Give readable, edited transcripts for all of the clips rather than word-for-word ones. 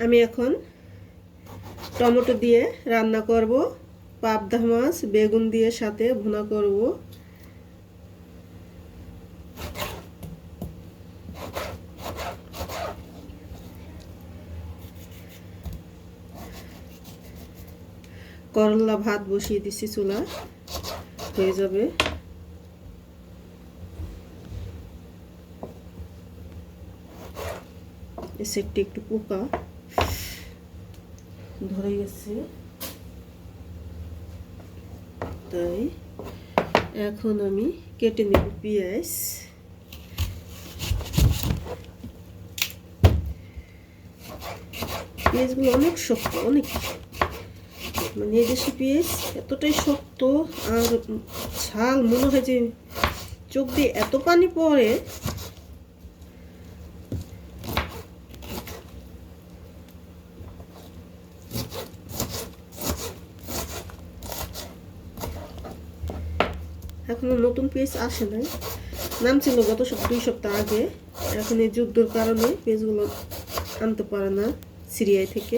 আমি এখন টমেটো দিয়ে রান্না করব, পাবদা মাছ বেগুন দিয়ে সাথে ভুনা করব। করলা ভাত বসিয়ে দিচ্ছি, চুলা হয়ে যাবে। এই সেটটি একটু পোকা ধরে গেছে, তাই এখন আমি কেটে নেব পেঁয়াজ। পেঁয়াজগুলো অনেক শক্ত, অনেক, মানে এই দেশি পেঁয়াজ এতটাই শক্ত আর ঝাল, মনে হয় যে চোখ দিয়ে এত পানি পড়ে। এখনো নতুন পেঁয়াজ আসে নাই, নামছিল গত 2 সপ্তাহ আগে। এখন এই যুদ্ধের কারণে পেঁয়াজগুলো আনতে পারে না সিরিয়া থেকে।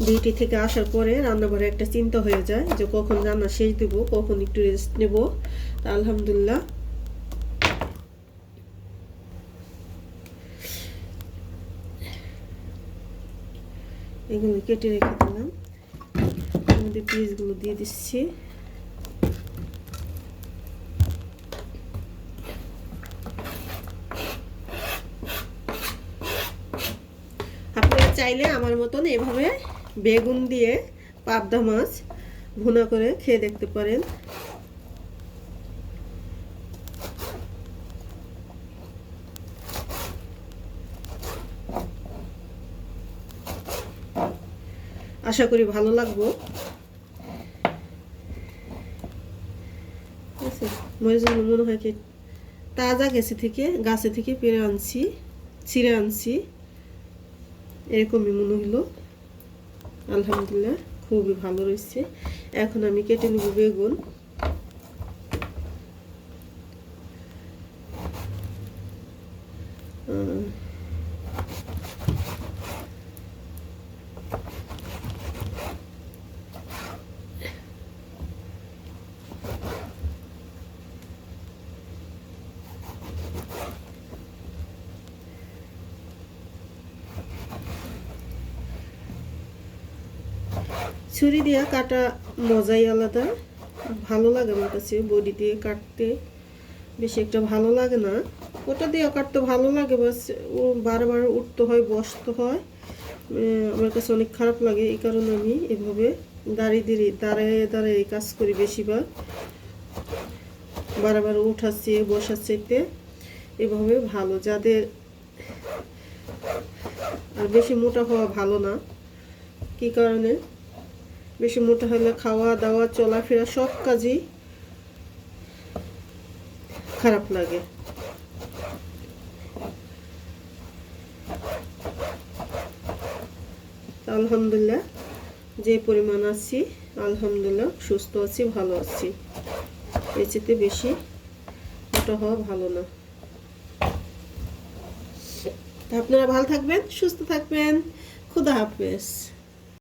ডিউটি থেকে আসার পরে রান্নাঘরে একটা চিন্তা হয়ে যায় যে কখন রান্না শেষ দেব, কখন একটু রেস্ট নেব। তা আলহামদুলিল্লাহ এগুলো কেটে রেখে দিলাম। আমাদের পিসগুলো দিয়ে দিচ্ছি। আপনারা চাইলে আমার মতন এভাবে বেগুন দিয়ে পাবদা মাছ ভুনা করে খেয়ে দেখতে পারেন। আশা করি ভালো লাগবে। মরিচগুলো মনে হয় কি তাজা গাছে থেকে পেরে আনছি, ছিঁড়ে আনছি, এরকমই মনে হলো। আলহামদুলিল্লাহ খুবই ভালো রয়েছে। এখন আমি কেটে নেব বেগুন। ছুরি দিয়ে কাটা মজাই আলাদা, ভালো লাগে আমার কাছে। বডি দিয়ে কাটতে বেশি একটা ভালো লাগে না, ওটা দিয়ে কাটতে ভালো লাগে, বাস ও বারবার উঠতে হয়, বসতে হয়, আমার কাছে অনেক খারাপ লাগে। এই কারণে আমি এভাবে দাঁড়িয়ে দাঁড়িয়ে কাজ করি বেশিরভাগ। বারবার উঠাচ্ছি বসাচ্ছিতে এভাবে ভালো। যাদের আর বেশি মোটা হওয়া ভালো না, কি কারণে বেশি মোটা হলে খাওয়া দাওয়া চলাফেরা সব কাজই খারাপ লাগে। আলহামদুলিল্লাহ যে পরিমাণ আছি, আলহামদুলিল্লাহ সুস্থ আছি, ভালো আছি। এর চেয়ে বেশি মোটা হওয়া ভালো না। আপনারা ভালো থাকবেন, সুস্থ থাকবেন। খুদা হাফেজ।